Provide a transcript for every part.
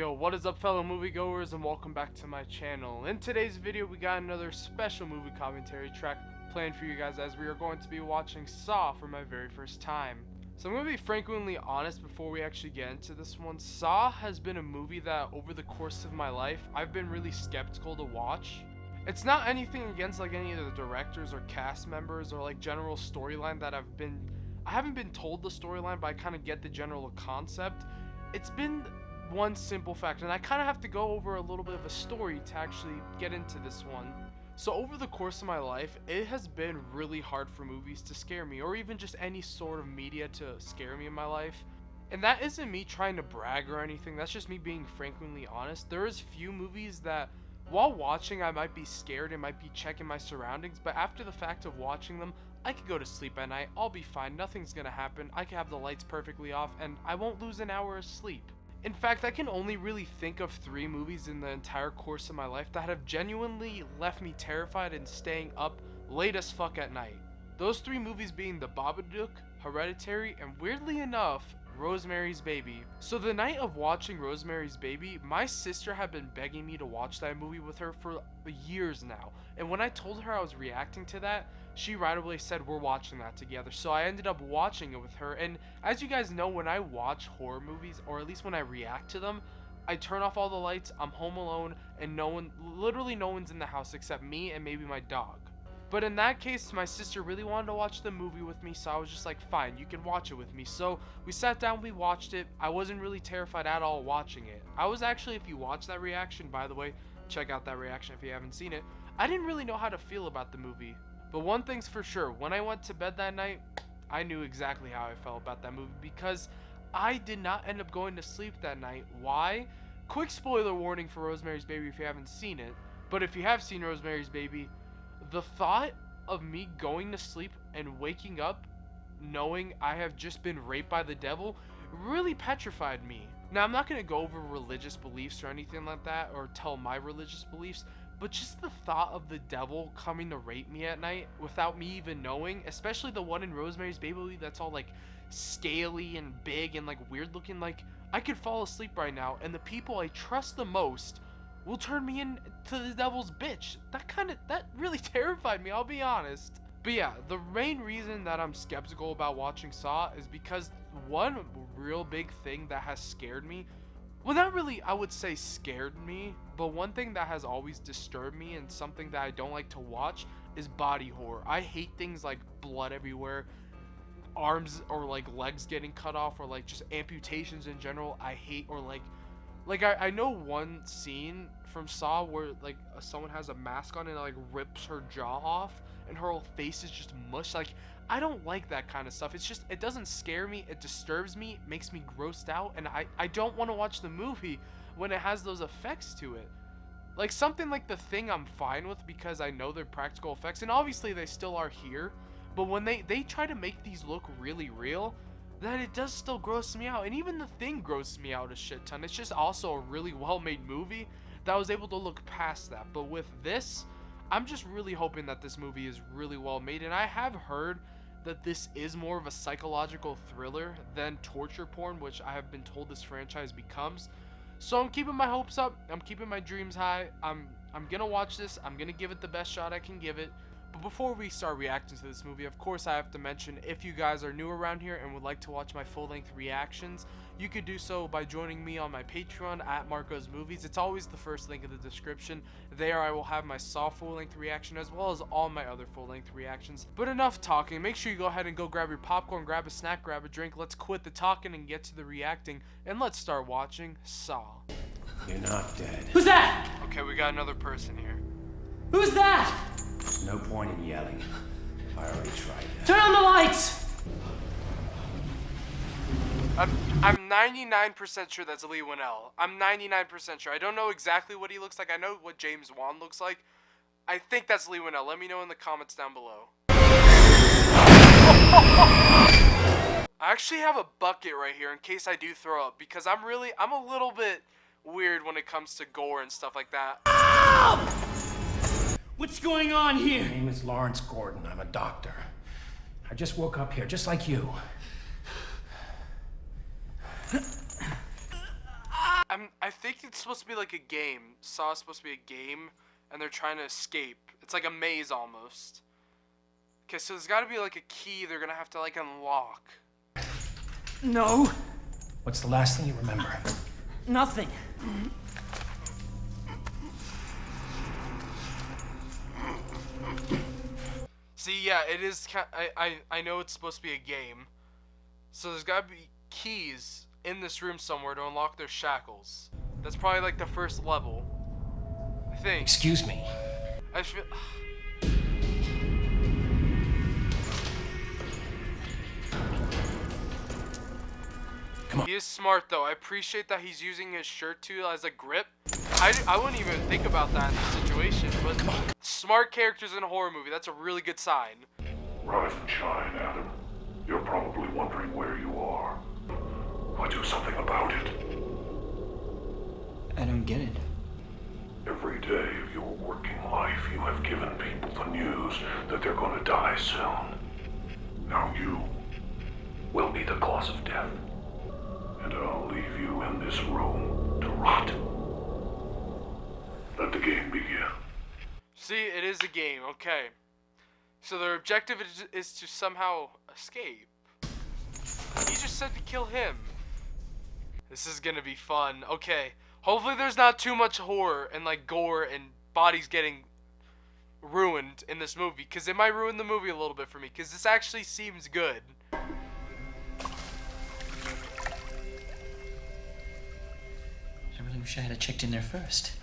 Yo, what is up fellow moviegoers, and welcome back to my channel. In today's video we got another special movie commentary track planned for you guys, as we are going to be watching Saw for my very first time. So I'm going to be frankly honest before we actually get into this one. Saw has been a movie that over the course of my life I've been really skeptical to watch. It's not anything against like any of the directors or cast members or like general storyline that I haven't been told the storyline, but I kind of get the general concept. It's been one simple fact, and I kind of have to go over a little bit of a story to actually get into this one. So over the course of my life, it has been really hard for movies to scare me, or even just any sort of media to scare me in my life. And that isn't me trying to brag or anything, that's just me being frankly honest. There is few movies that while watching I might be scared and might be checking my surroundings, but after the fact of watching them, I could go to sleep at night, I'll be fine, nothing's gonna happen, I can have the lights perfectly off, and I won't lose an hour of sleep. In fact, I can only really think of 3 movies in the entire course of my life that have genuinely left me terrified and staying up late as fuck at night. Those 3 movies being The Babadook, Hereditary, and weirdly enough, Rosemary's Baby. So the night of watching Rosemary's Baby, my sister had been begging me to watch that movie with her for years now. And when I told her I was reacting to that, she right away said we're watching that together. So I ended up watching it with her. And as you guys know, when I watch horror movies, or at least when I react to them, I turn off all the lights, I'm home alone, and literally no one's in the house except me and maybe my dog. But in that case, my sister really wanted to watch the movie with me, so I was just like, fine, you can watch it with me. So we sat down, we watched it. I wasn't really terrified at all watching it. I was actually, if you watch that reaction, by the way, check out that reaction if you haven't seen it, I didn't really know how to feel about the movie. But one thing's for sure, when I went to bed that night, I knew exactly how I felt about that movie, because I did not end up going to sleep that night. Why? Quick spoiler warning for Rosemary's Baby if you haven't seen it, but if you have seen Rosemary's Baby, the thought of me going to sleep and waking up knowing I have just been raped by the devil really petrified me. Now, I'm not going to go over religious beliefs or anything like that, or tell my religious beliefs, but just the thought of the devil coming to rape me at night without me even knowing, especially the one in Rosemary's Baby that's all like scaly and big and like weird looking, like I could fall asleep right now and the people I trust the most will turn me into the devil's bitch. That really terrified me, I'll be honest. But yeah, the main reason that I'm skeptical about watching Saw is because one real big thing that has scared me, well, not really I would say scared me, but one thing that has always disturbed me and something that I don't like to watch is body horror. I hate things like blood everywhere, arms or like legs getting cut off, or like just amputations in general. I hate, or like I know one scene from Saw where like someone has a mask on and like rips her jaw off and her whole face is just mush. Like, I don't like that kind of stuff. It's just, it doesn't scare me, it disturbs me, it makes me grossed out, and I don't want to watch the movie when it has those effects to it. Like something like The Thing I'm fine with because I know they're practical effects, and obviously they still are here, but when they try to make these look really real, that it does still gross me out. And even The Thing grossed me out a shit ton. It's just also a really well made movie that was able to look past that. But with this, I'm just really hoping that this movie is really well made, and I have heard that this is more of a psychological thriller than torture porn, which I have been told this franchise becomes. So I'm keeping my hopes up, I'm keeping my dreams high. I'm gonna watch this, I'm gonna give it the best shot I can give it. But before we start reacting to this movie, of course I have to mention, if you guys are new around here and would like to watch my full-length reactions, you could do so by joining me on my Patreon at Marco's Movies. It's always the first link in the description. There I will have my Saw full-length reaction as well as all my other full-length reactions. But enough talking, make sure you go ahead and go grab your popcorn, grab a snack, grab a drink. Let's quit the talking and get to the reacting, and let's start watching Saw. You're not dead. Who's that? Okay, we got another person here. Who's that? There's no point in yelling. I already tried that. Turn on the lights! I'm 99% sure that's Lee Winnell. I'm 99% sure. I don't know exactly what he looks like. I know what James Wan looks like. I think that's Lee Winnell. Let me know in the comments down below. I actually have a bucket right here in case I do throw up, because I'm a little bit weird when it comes to gore and stuff like that. What's going on here? My name is Lawrence Gordon. I'm a doctor. I just woke up here, just like you. I think supposed to be like a game. Saw is supposed to be a game, and they're trying to escape. It's like a maze almost. Okay, so there's got to be like a key they're gonna have to like unlock. No, What's the last thing you remember? nothing. See, yeah, it is. I know it's supposed to be a game, so there's got to be keys in this room somewhere to unlock their shackles. That's probably like the first level, I think. Excuse me. I feel. Come on. He is smart though. I appreciate that he's using his shirt too as a grip. I wouldn't even think about that in this situation, but smart characters in a horror movie, that's a really good sign. Rise and shine, Adam. You're probably wondering where you are. I'll do something about it. I don't get it. Every day of your working life, you have given people the news that they're going to die soon. Now you will be the cause of death. And I'll leave you in this room to rot. Let the game begin. See, it is a game, okay. So their objective is to somehow escape. He just said to kill him. This is gonna be fun. Okay, hopefully there's not too much horror and like gore and bodies getting ruined in this movie, because it might ruin the movie a little bit for me, because this actually seems good. I really wish I had checked in there first.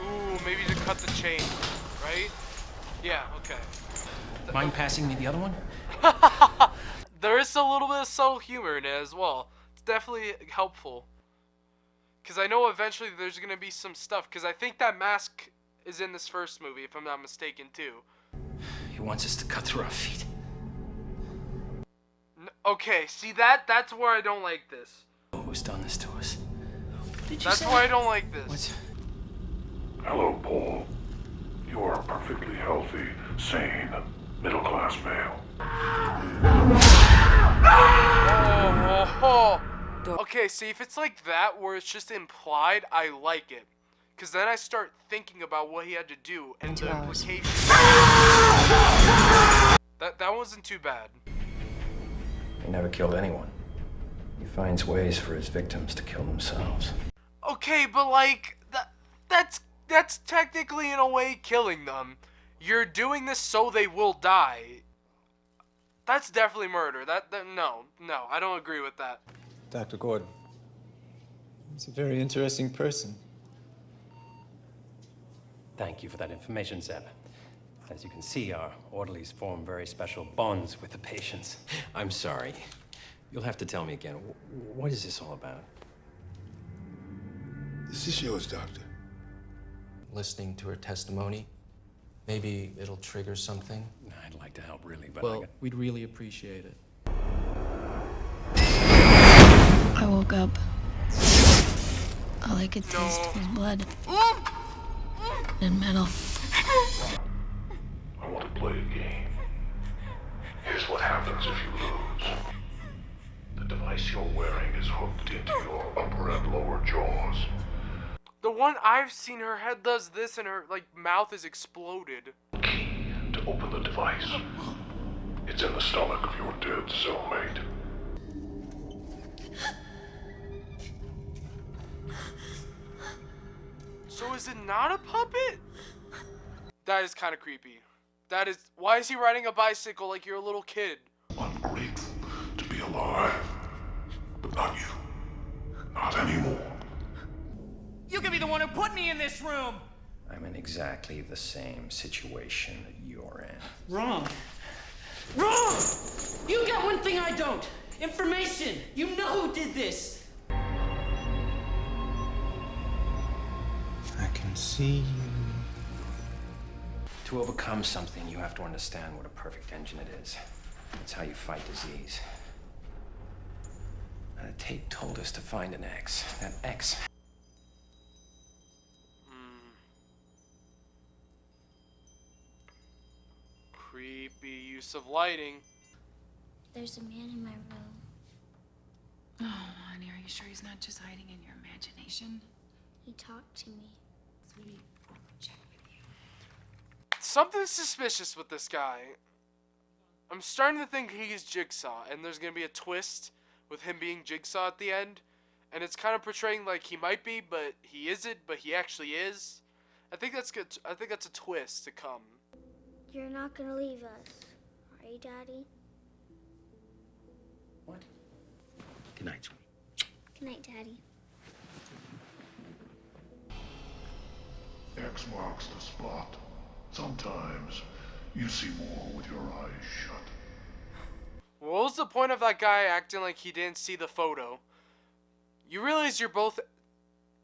Ooh, maybe to cut the chain, right? Yeah, okay. Mind passing me the other one? There is a little bit of subtle humor in it as well. It's definitely helpful. Because I know eventually there's going to be some stuff. Because I think that mask is in this first movie, if I'm not mistaken, too. He wants us to cut through our feet. Okay, see, that's where I don't like this. Who's done this to us? That's why I don't like this. What's... Hello, Paul. You are a perfectly healthy, sane, middle-class male. Okay, see, if it's like that, where it's just implied, I like it. Because then I start thinking about what he had to do and the implications. That wasn't too bad. He never killed anyone. He finds ways for his victims to kill themselves. Okay, but like, that's technically in a way killing them. You're doing this so they will die. That's definitely murder. No, I don't agree with that. Dr. Gordon. He's a very interesting person. Thank you for that information, Zeb. As you can see, our orderlies form very special bonds with the patients. I'm sorry. You'll have to tell me again. What is this all about? This is yours, Doctor. Listening to her testimony, maybe it'll trigger something. I'd like to help, really, but Well, we'd really appreciate it. I woke up. All I could taste was blood and metal. I want to play a game. Here's what happens if you lose. The device you're wearing is hooked into your upper and lower jaws. The one I've seen, her head does this and her like mouth is exploded. Key to open the device. It's in the stomach of your dead cellmate. So is it not a puppet? That is kind of creepy. That is. Why is he riding a bicycle like you're a little kid? I'm grateful to be alive. But not you. Not anymore. You could be the one who put me in this room! I'm in exactly the same situation that you're in. Wrong. Wrong! You got one thing I don't. Information. You know who did this. I can see you. To overcome something, you have to understand what a perfect engine it is. It's how you fight disease. And the tape told us to find an X. That X. Creepy use of lighting. There's a man in my room. Oh, honey, are you sure he's not just hiding in your imagination? He talked to me. Sweetie, check with you. Something suspicious with this guy. I'm starting to think he's Jigsaw, and there's gonna be a twist with him being Jigsaw at the end, and it's kind of portraying like he might be, but he isn't, but he actually is. I think that's good. I think that's a twist to come. You're not gonna leave us, are you, Daddy? What? Good night, sweetie. Good night, Daddy. X marks the spot. Sometimes you see more with your eyes shut. What was the point of that guy acting like he didn't see the photo? You realize you're both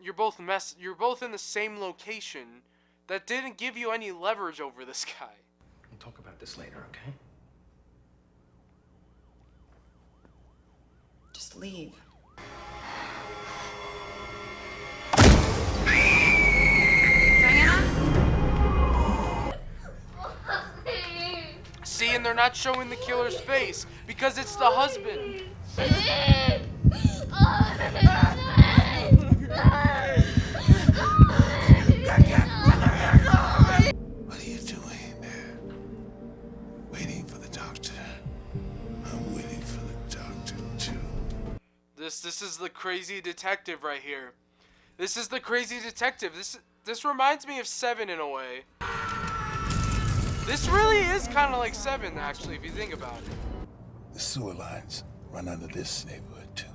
in the same location. That didn't give you any leverage over this guy. We'll talk about this later, okay? Just leave. See, and they're not showing the killer's face because it's the husband. What are you doing there? Waiting for the doctor. I'm waiting for the doctor too. This is the crazy detective right here. This is the crazy detective. This reminds me of Seven in a way. This really is kind of like Seven, actually, if you think about it. The sewer lines run under this neighborhood too.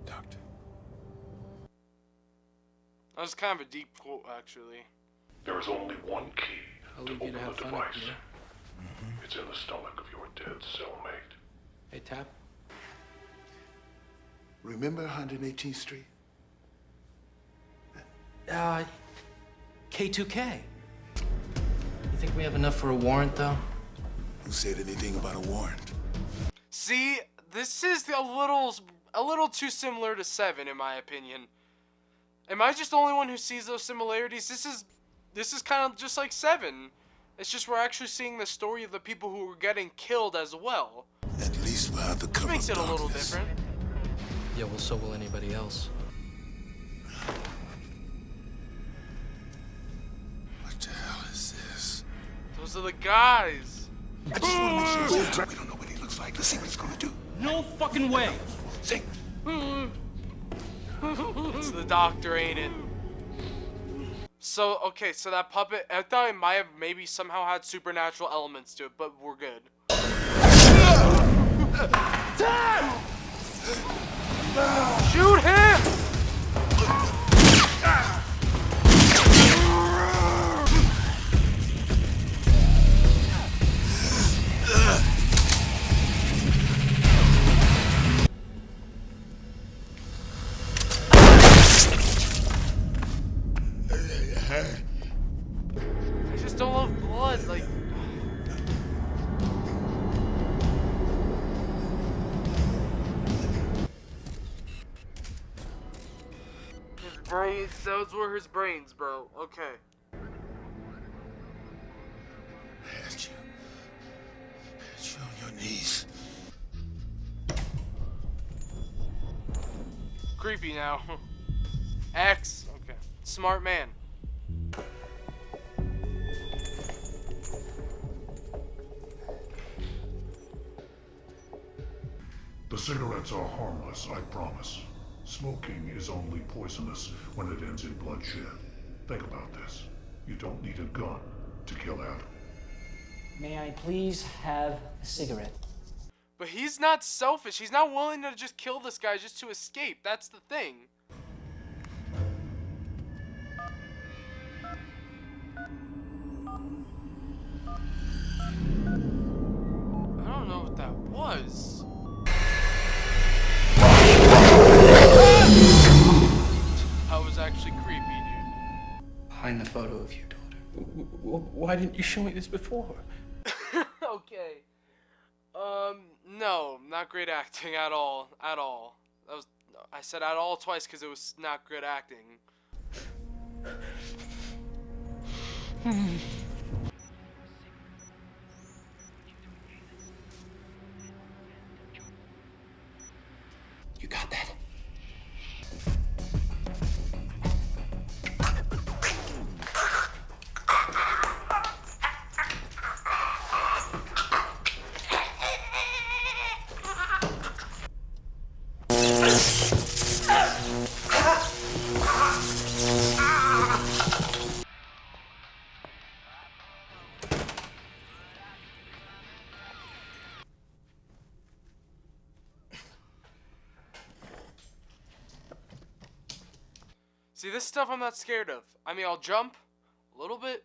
Doctor. That was kind of a deep quote, actually. There is only one key I'll to leave you open to have the fun up device. here. It's in the stomach of your dead cellmate. Hey, Tap. Remember 118th Street? K2K. You think we have enough for a warrant, though? Who said anything about a warrant? See, this is a little too similar to Seven, in my opinion. Am I just the only one who sees those similarities? This is kind of just like Seven. It's just we're actually seeing the story of the people who were getting killed as well. At least without the cover Makes of it a little darkness. different. Yeah, well, so will anybody else. What the hell is this? Those are the guys. I just want to make sure it's we don't know what he looks like. Let's see what he's gonna do. No fucking way! Sing. It's the doctor, ain't it? So, okay, so that puppet, I thought it might have maybe somehow had supernatural elements to it, but we're good. Shoot him! I just don't love blood, like... His brains, those were his brains, bro. Okay. Had you on your knees. Creepy now. X. Okay. Smart man. The cigarettes are harmless, I promise. Smoking is only poisonous when it ends in bloodshed. Think about this. You don't need a gun to kill Adam. May I please have a cigarette? But he's not selfish. He's not willing to just kill this guy just to escape. That's the thing. I don't know what that was. That was actually creepy, dude. Behind the photo of your daughter. Why didn't you show me this before? Okay. No, not great acting at all. At all. I said at all twice because it was not good acting. See, this stuff I'm not scared of. I mean, I'll jump a little bit.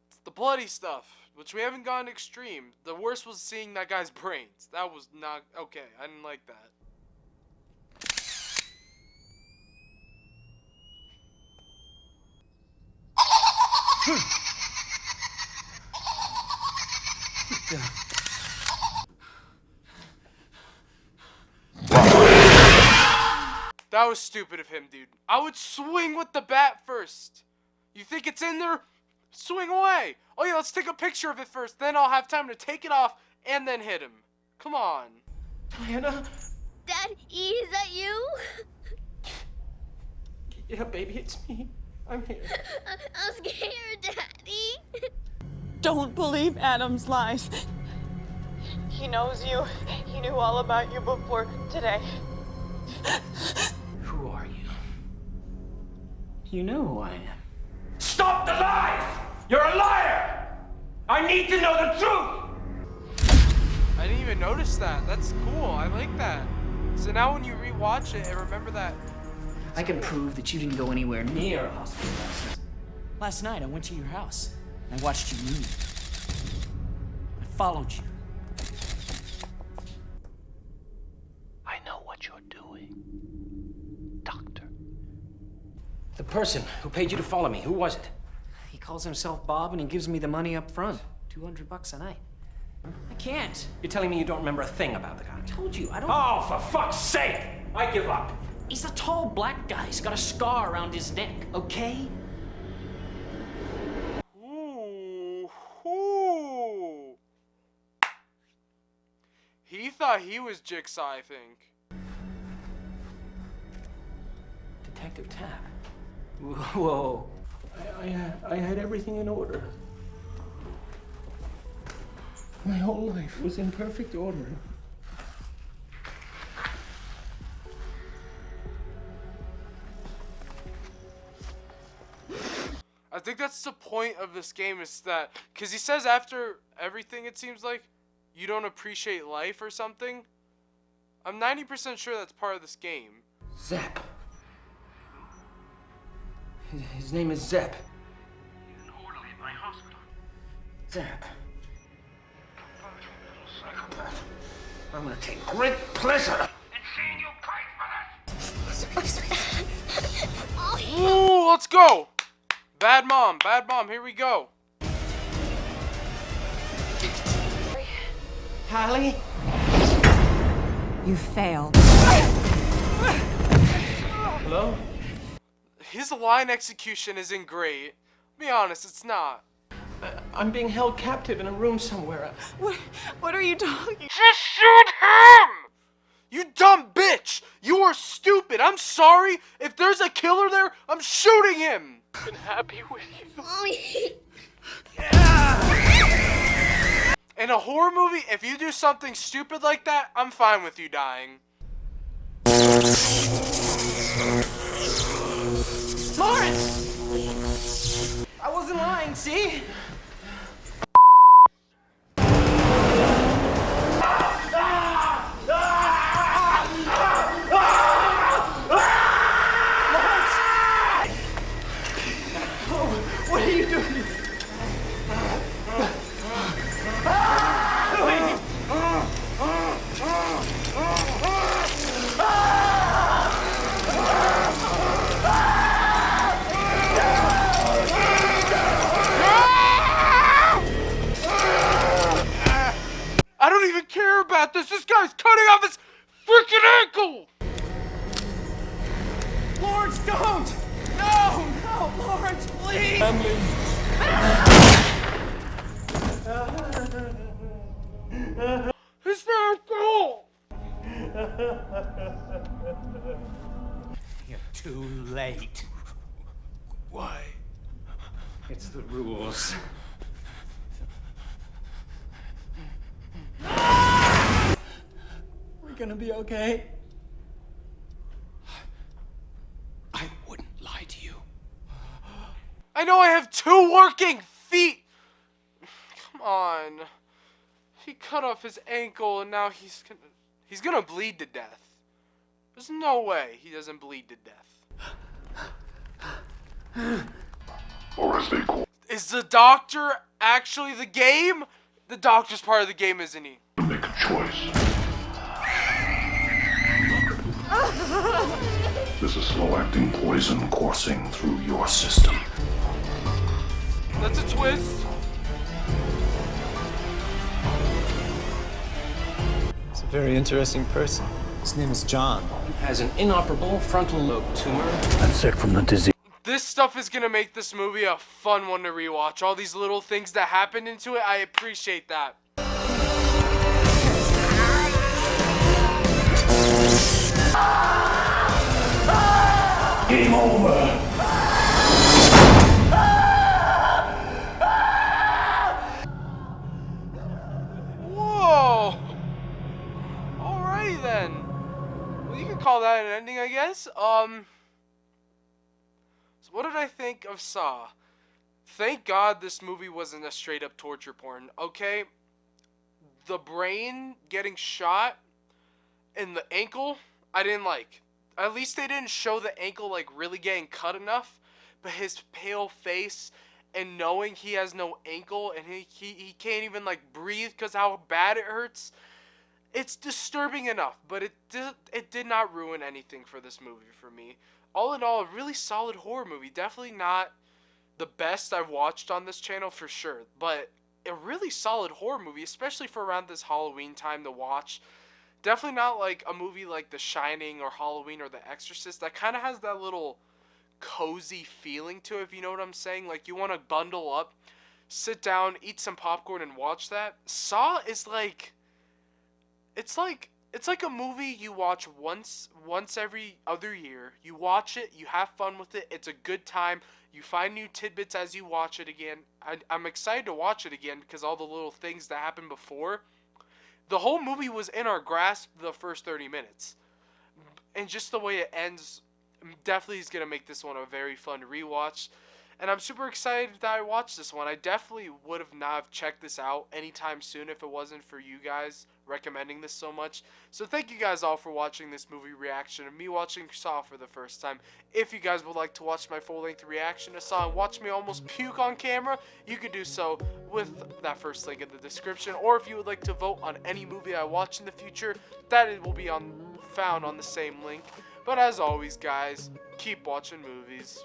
It's the bloody stuff, which we haven't gone extreme. The worst was seeing that guy's brains. That was not okay. I didn't like that. That was stupid of him, dude. I would swing with the bat first. You think it's in there? Swing away. Oh yeah, let's take a picture of it first. Then I'll have time to take it off and then hit him. Come on. Diana? Dad, is that you? Yeah, baby, it's me. I'm here. I'm scared, Daddy. Don't believe Adam's lies. He knows you. He knew all about you before today. Who are you? You know who I am. Stop the lies! You're a liar! I need to know the truth! I didn't even notice that. That's cool. I like that. So now when you rewatch it and remember that. I can prove that you didn't go anywhere near a hospital last night I went to your house. I watched you leave. I followed you. I know what you're doing, Doctor. The person who paid you to follow me, who was it? He calls himself Bob and he gives me the money up front. $200 a night. I can't. You're telling me you don't remember a thing about the guy? I told you, I don't. Oh, for fuck's sake! I give up. He's a tall black guy. He's got a scar around his neck, okay? Ooh. Ooh. He thought he was Jigsaw, I think. Detective Tapp. Whoa. I had everything in order. My whole life was in perfect order. I think that's the point of this game, is that, because he says after everything, it seems like, you don't appreciate life or something. I'm 90% sure that's part of this game. Zep. His name is Zep. He's an orderly at my hospital. Zep. I'm gonna take great pleasure And seeing you pay for that. Ooh, let's go! Bad mom, here we go. Hallie? You failed. Hello? His line execution isn't great. Be honest, it's not. I'm being held captive in a room somewhere. What are you talking? Just shoot him! You dumb bitch! You are stupid! I'm sorry! If there's a killer there, I'm shooting him! I've been happy with you. Mommy. In a horror movie, if you do something stupid like that, I'm fine with you dying. Lawrence! I wasn't lying, see? What are you doing? I don't even care about this. This guy's cutting off his freaking ankle! Lawrence, don't! No, Lawrence, please! His ankle! You're too late. Why? It's the rules. We're gonna be okay. I wouldn't lie to you. I know I have 2 working feet! Come on. He cut off his ankle and now he's gonna bleed to death. There's no way he doesn't bleed to death. Or as they call Is the doctor actually the game? The doctor's part of the game, isn't he? it, make a choice. There's a slow-acting poison coursing through your system. That's a twist. He's a very interesting person. His name is John. Has an inoperable frontal lobe tumor. That's sick from the disease. This stuff is gonna make this movie a fun one to rewatch. All these little things that happen into it, I appreciate that. Game over. Whoa! Alrighty then. Well, you could call that an ending, I guess. So what did I think of Saw? Thank God this movie wasn't a straight up torture porn, okay? The brain getting shot and the ankle, I didn't like. At least they didn't show the ankle like really getting cut enough, but his pale face and knowing he has no ankle and he can't even like breathe because how bad it hurts, it's disturbing enough, but it did not ruin anything for this movie for me. All in all, a really solid horror movie. Definitely not the best I've watched on this channel for sure, but a really solid horror movie, especially for around this Halloween time to watch. Definitely not like a movie like The Shining or Halloween or The Exorcist that kind of has that little cozy feeling to it, if you know what I'm saying. Like you want to bundle up, sit down, eat some popcorn and watch that. Saw is like, it's like a movie you watch once every other year. You watch it, you have fun with it, it's a good time. You find new tidbits as you watch it again. I'm excited to watch it again because all the little things that happened before. The whole movie was in our grasp the first 30 minutes. And just the way it ends definitely is going to make this one a very fun rewatch. And I'm super excited that I watched this one. I definitely would have not checked this out anytime soon if it wasn't for you guys recommending this so much. So thank you guys all for watching this movie reaction of me watching Saw for the first time. If you guys would like to watch my full-length reaction to Saw and watch me almost puke on camera, you could do so with that first link in the description. Or if you would like to vote on any movie I watch in the future, that will be found on the same link. But as always, guys, keep watching movies.